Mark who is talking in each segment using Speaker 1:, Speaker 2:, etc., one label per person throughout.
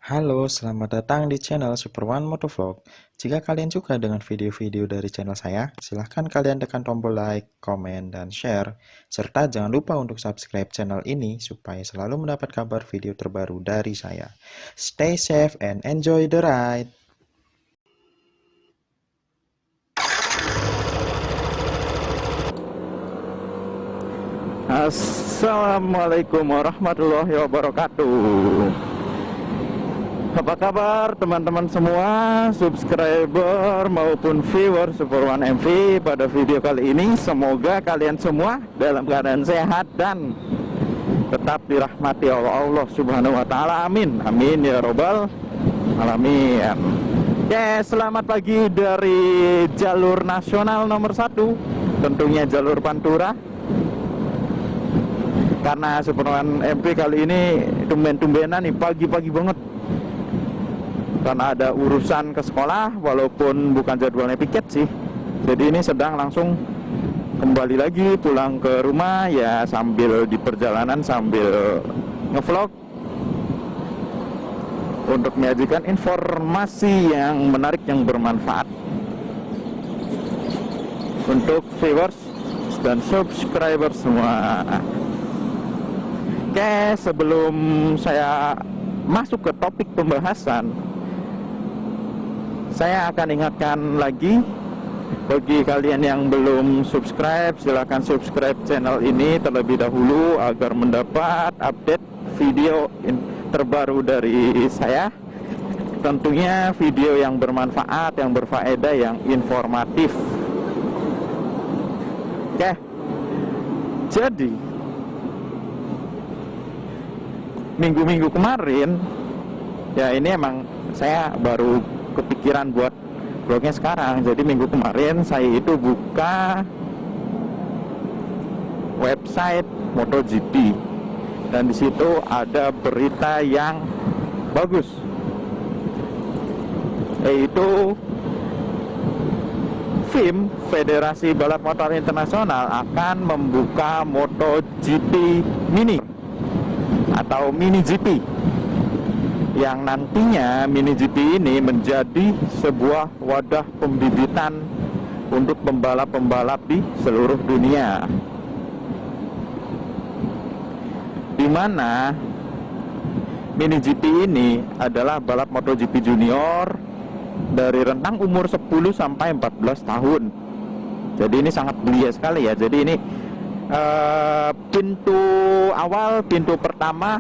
Speaker 1: Halo, selamat datang di channel Super One Motovlog. Jika kalian suka dengan video-video dari channel saya, silahkan kalian tekan tombol like, komen, dan share. Serta jangan lupa untuk subscribe channel ini supaya selalu mendapat kabar video terbaru dari saya. Stay safe and enjoy the ride!
Speaker 2: Assalamualaikum warahmatullahi wabarakatuh. Apa kabar teman-teman semua, subscriber maupun viewer Super One MV? Pada video kali ini semoga kalian semua dalam keadaan sehat dan tetap dirahmati oleh Allah Subhanahu wa taala. Amin. Amin ya robbal alamin. Oke, selamat pagi dari jalur nasional nomor 1, tentunya jalur Pantura. Karena Super One MP kali ini tumben-tumbenan nih, pagi-pagi banget. Karena ada urusan ke sekolah, walaupun bukan jadwalnya piket sih. Jadi ini sedang langsung kembali lagi pulang ke rumah ya, sambil di perjalanan sambil ngevlog untuk menyajikan informasi yang menarik, yang bermanfaat untuk viewers dan subscriber semua. Oke, sebelum saya masuk ke topik pembahasan, saya akan ingatkan lagi bagi kalian yang belum subscribe, silahkan subscribe channel ini terlebih dahulu agar mendapat update video terbaru dari saya. Tentunya video yang bermanfaat, yang berfaedah, yang informatif. Oke, jadi minggu-minggu kemarin ya, ini emang saya baru kepikiran buat vlognya sekarang. Jadi minggu kemarin saya itu buka website MotoGP dan di situ ada berita yang bagus, yaitu FIM, Federasi Balap Motor Internasional, akan membuka MotoGP Mini atau Mini GP, yang nantinya Mini GP ini menjadi sebuah wadah pembibitan untuk pembalap-pembalap di seluruh dunia, di mana Mini GP ini adalah balap MotoGP junior dari rentang umur 10 sampai 14 tahun. Jadi ini sangat belia sekali ya. Jadi ini pintu awal, pintu pertama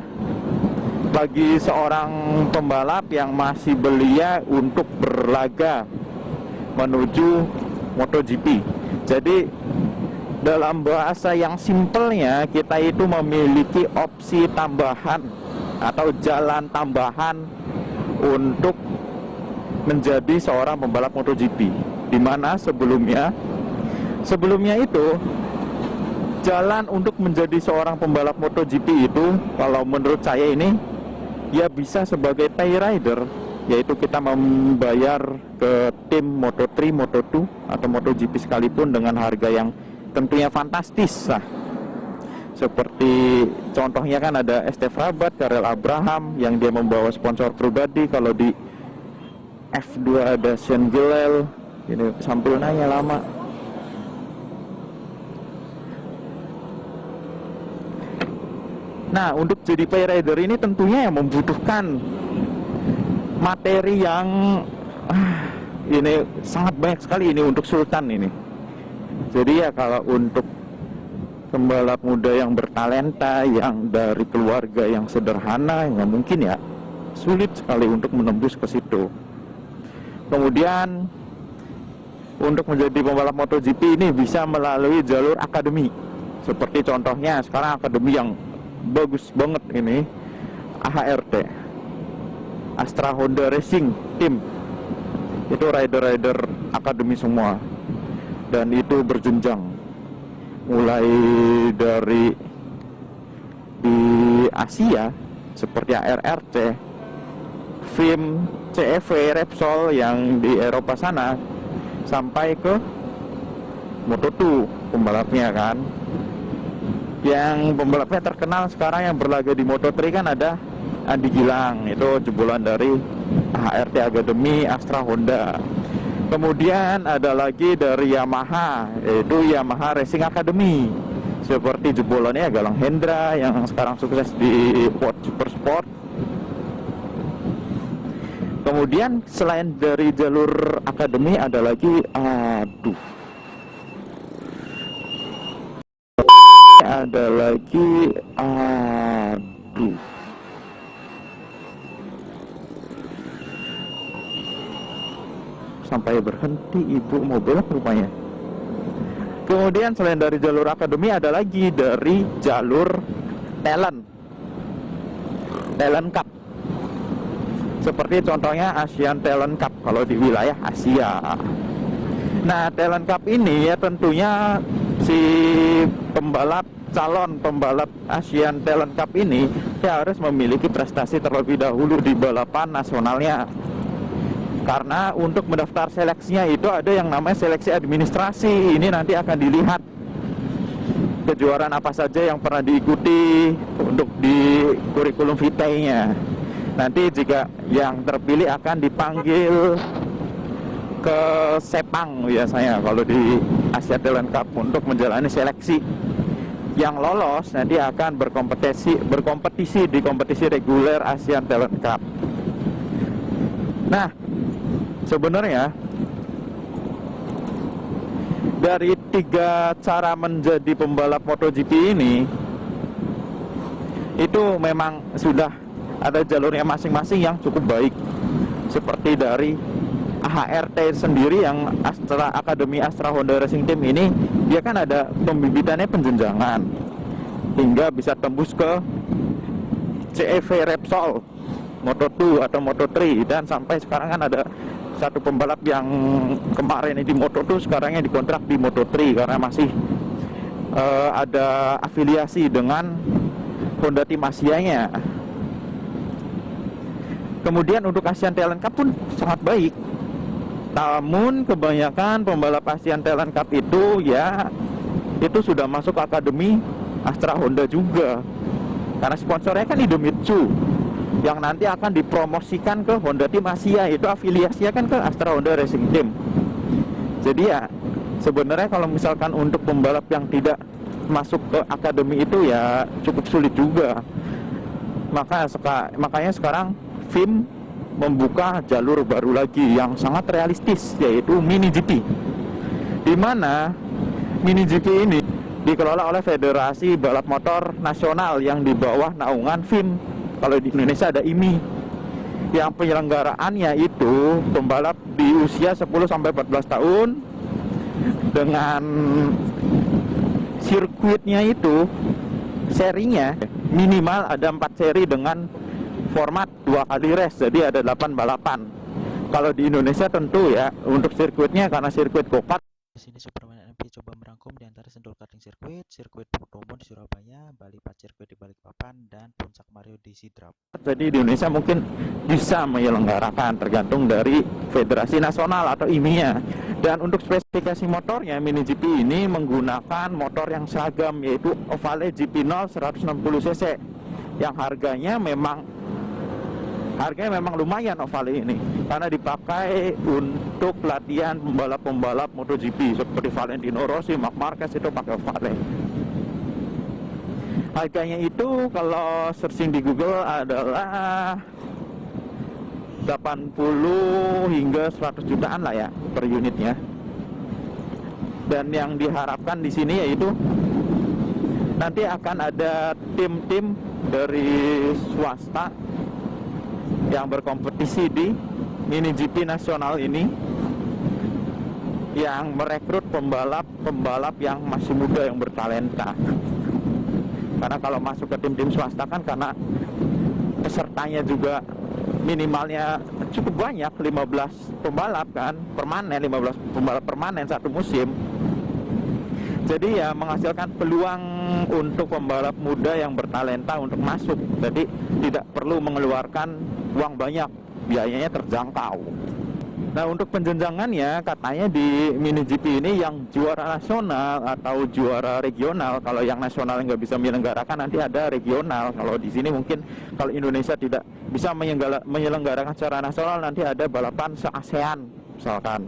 Speaker 2: bagi seorang pembalap yang masih belia untuk berlaga menuju MotoGP. Jadi dalam bahasa yang simpelnya, kita itu memiliki opsi tambahan atau jalan tambahan untuk menjadi seorang pembalap MotoGP, di mana sebelumnya itu jalan untuk menjadi seorang pembalap MotoGP itu, kalau menurut saya ini, ya bisa sebagai pay rider, yaitu kita membayar ke tim Moto3, Moto2, atau MotoGP sekalipun dengan harga yang tentunya fantastis lah. Seperti contohnya kan ada Stef Rabat, Karel Abraham yang dia membawa sponsor pribadi. Kalau di F2 ada Sean Gilel, ini sampulnanya lama. Nah, untuk jadi pay rider ini tentunya yang membutuhkan materi yang ini sangat banyak sekali ini untuk Sultan ini. Jadi ya, kalau untuk pembalap muda yang bertalenta, yang dari keluarga yang sederhana, nggak mungkin ya, sulit sekali untuk menembus ke situ. Kemudian untuk menjadi pembalap MotoGP ini bisa melalui jalur akademi. Seperti contohnya sekarang akademi yang bagus banget ini, AHRT, Astra Honda Racing Team. Itu rider-rider akademi semua, dan itu berjenjang mulai dari di Asia seperti ARRC, FIM, CEV, Repsol yang di Eropa sana, sampai ke Moto2 pembalapnya kan. Yang pembalapnya terkenal sekarang yang berlaga di Moto3 kan ada Andi Gilang, itu jebolan dari HRT Academy Astra Honda. Kemudian ada lagi dari Yamaha, yaitu Yamaha Racing Academy, seperti jebolannya Galang Hendra yang sekarang sukses di World Super Sport. Kemudian selain dari jalur akademi ada lagi, sampai berhenti ibu mau belok rupanya. Kemudian selain dari jalur akademi ada lagi dari jalur talent Cup, seperti contohnya Asian Talent Cup kalau di wilayah Asia. Nah, Talent Cup ini ya tentunya si calon pembalap Asian Talent Cup ini dia harus memiliki prestasi terlebih dahulu di balapan nasionalnya. Karena untuk mendaftar seleksinya itu ada yang namanya seleksi administrasi. Ini nanti akan dilihat kejuaraan apa saja yang pernah diikuti untuk di kurikulum vitae-nya. Nanti jika yang terpilih akan dipanggil ke Sepang biasanya kalau di Asia Talent Cup untuk menjalani seleksi. Yang lolos nanti akan berkompetisi di kompetisi reguler Asian Talent Cup. Nah, sebenarnya dari 3 cara menjadi pembalap MotoGP ini itu memang sudah ada jalurnya masing-masing yang cukup baik. Seperti dari HRT sendiri yang Akademi Astra Honda Racing Team ini, dia kan ada pembibitannya penjenjangan hingga bisa tembus ke CEV Repsol Moto2 atau Moto3, dan sampai sekarang kan ada satu pembalap yang kemarin ini di Moto2 sekarang yang dikontrak di Moto3 karena masih ada afiliasi dengan Honda Team Asia-nya. Kemudian untuk Asian Talent Cup pun sangat baik. Namun kebanyakan pembalap Asian Talent Cup itu ya itu sudah masuk Akademi Astra Honda juga. Karena sponsornya kan Idemitsu yang nanti akan dipromosikan ke Honda Team Asia, itu afiliasinya kan ke Astra Honda Racing Team. Jadi ya sebenarnya kalau misalkan untuk pembalap yang tidak masuk ke akademi itu ya cukup sulit juga. Makanya sekarang FIM membuka jalur baru lagi yang sangat realistis, yaitu Mini GP, di mana Mini GP ini dikelola oleh Federasi Balap Motor Nasional yang di bawah naungan FIM. Kalau di Indonesia ada IMI, yang penyelenggaraannya itu pembalap di usia 10-14 tahun dengan sirkuitnya itu serinya minimal ada 4 seri dengan format 2 kali race, jadi ada 8 balapan. Kalau di Indonesia tentu ya untuk sirkuitnya karena sirkuit go-kart.
Speaker 1: Di sini Superman MP coba merangkum di antara Sentul Karting Sirkuit, Sirkuit Podomon di Surabaya, Bali Pat Sirkuit di Balikpapan, dan Puncak Mario di Sidrap.
Speaker 2: Jadi di Indonesia mungkin bisa menyelenggarakan tergantung dari Federasi Nasional atau IMI-nya. Dan untuk spesifikasi motornya, Mini GP ini menggunakan motor yang seragam, yaitu Ovale GP0 160cc yang harganya memang lumayan Ovale ini karena dipakai untuk latihan pembalap-pembalap MotoGP seperti Valentino Rossi, Marc Marquez itu pakai Ovale. Harganya itu kalau searching di Google adalah 80 hingga 100 jutaan lah ya per unitnya. Dan yang diharapkan di sini yaitu nanti akan ada tim-tim dari swasta yang berkompetisi di Mini GP nasional ini, yang merekrut pembalap-pembalap yang masih muda yang bertalenta. Karena kalau masuk ke tim-tim swasta kan karena pesertanya juga minimalnya cukup banyak, 15 pembalap kan permanen, 15 pembalap permanen satu musim. Jadi ya menghasilkan peluang untuk pembalap muda yang bertalenta untuk masuk. Jadi tidak perlu mengeluarkan uang banyak, biayanya terjangkau. Nah, untuk penjenjangannya katanya di mini GP ini yang juara nasional atau juara regional. Kalau yang nasional nggak bisa menyelenggarakan, nanti ada regional. Kalau di sini mungkin kalau Indonesia tidak bisa menyelenggarakan secara nasional, nanti ada balapan se-ASEAN misalkan.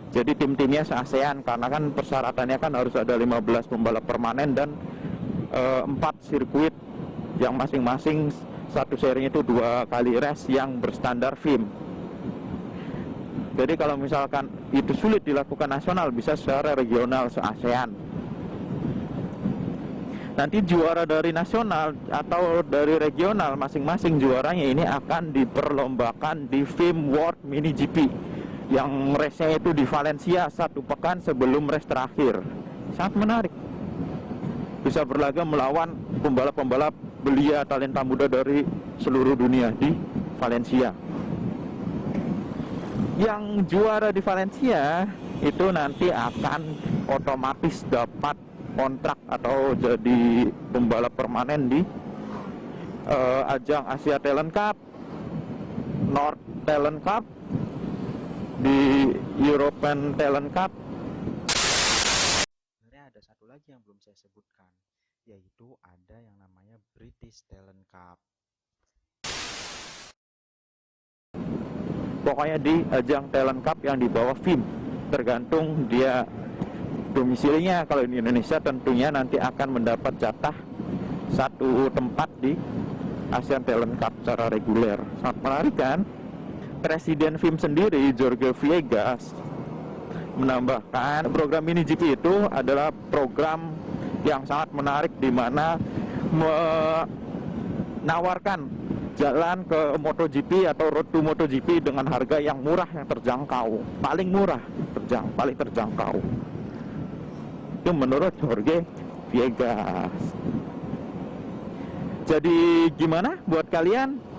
Speaker 2: Jadi tim-timnya se-ASEAN, karena kan persyaratannya kan harus ada 15 pembalap permanen dan 4 sirkuit yang masing-masing satu seri itu 2 kali race yang berstandar FIM. Jadi kalau misalkan itu sulit dilakukan nasional, bisa secara regional se-ASEAN. Nanti juara dari nasional atau dari regional, masing-masing juaranya ini akan diperlombakan di FIM World Mini GP, yang race-nya itu di Valencia 1 pekan sebelum race terakhir. Sangat menarik. Bisa berlaga melawan pembalap-pembalap belia talenta muda dari seluruh dunia di Valencia. Yang juara di Valencia itu nanti akan otomatis dapat kontrak atau jadi pembalap permanen di ajang Asia Talent Cup, North Talent Cup, di European Talent Cup.
Speaker 1: Sebenarnya ada satu lagi yang belum saya sebutkan, yaitu ada yang namanya British Talent Cup.
Speaker 2: Pokoknya di ajang Talent Cup yang di bawah FIM, tergantung dia domisilinya. Kalau di Indonesia tentunya nanti akan mendapat jatah satu tempat di Asian Talent Cup secara reguler. Sangat menarik kan? Presiden FIM sendiri, Jorge Villegas, menambahkan program mini GP itu adalah program yang sangat menarik, di mana menawarkan jalan ke MotoGP atau road to MotoGP dengan harga yang murah, yang terjangkau, paling murah, paling terjangkau. Itu menurut Jorge Villegas. Jadi gimana buat kalian?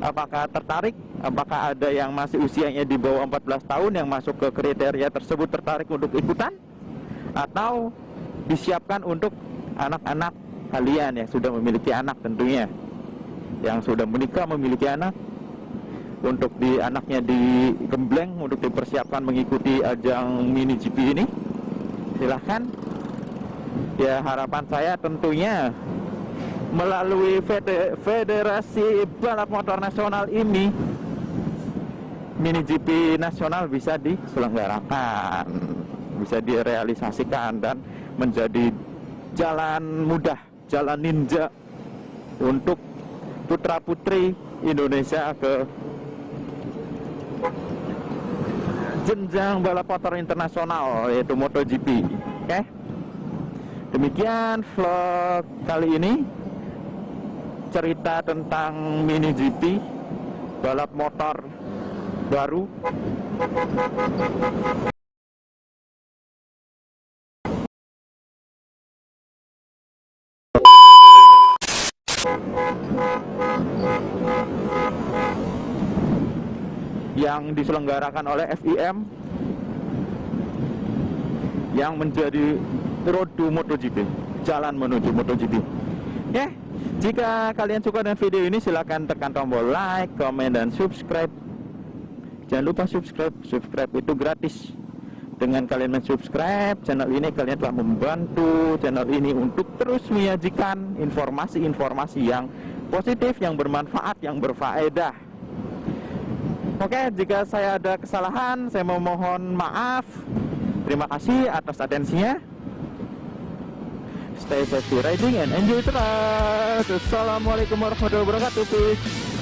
Speaker 2: Apakah tertarik? Apakah ada yang masih usianya di bawah 14 tahun yang masuk ke kriteria tersebut tertarik untuk ikutan? Atau disiapkan untuk anak-anak kalian yang sudah memiliki anak tentunya, yang sudah menikah memiliki anak, untuk anaknya digembleng untuk dipersiapkan mengikuti ajang mini GP ini? Silahkan. Ya, harapan saya tentunya melalui Federasi Balap Motor Nasional ini, mini GP nasional bisa diselenggarakan, bisa direalisasikan dan menjadi jalan mudah, jalan ninja untuk putra-putri Indonesia ke jenjang balap motor internasional, yaitu MotoGP. Oke? Demikian vlog kali ini, cerita tentang mini GP, balap motor baru. Yang diselenggarakan oleh FIM, yang menjadi road to MotoGP, jalan menuju MotoGP. Ya, jika kalian suka dengan video ini, silahkan tekan tombol like, comment, dan subscribe. Jangan lupa subscribe itu gratis. Dengan kalian mensubscribe channel ini, kalian telah membantu channel ini untuk terus menyajikan informasi-informasi yang positif, yang bermanfaat, yang berfaedah. Oke, jika saya ada kesalahan, saya memohon maaf. Terima kasih atas atensinya. Stay safety riding and enjoy terus. Assalamualaikum warahmatullahi wabarakatuh. Peace.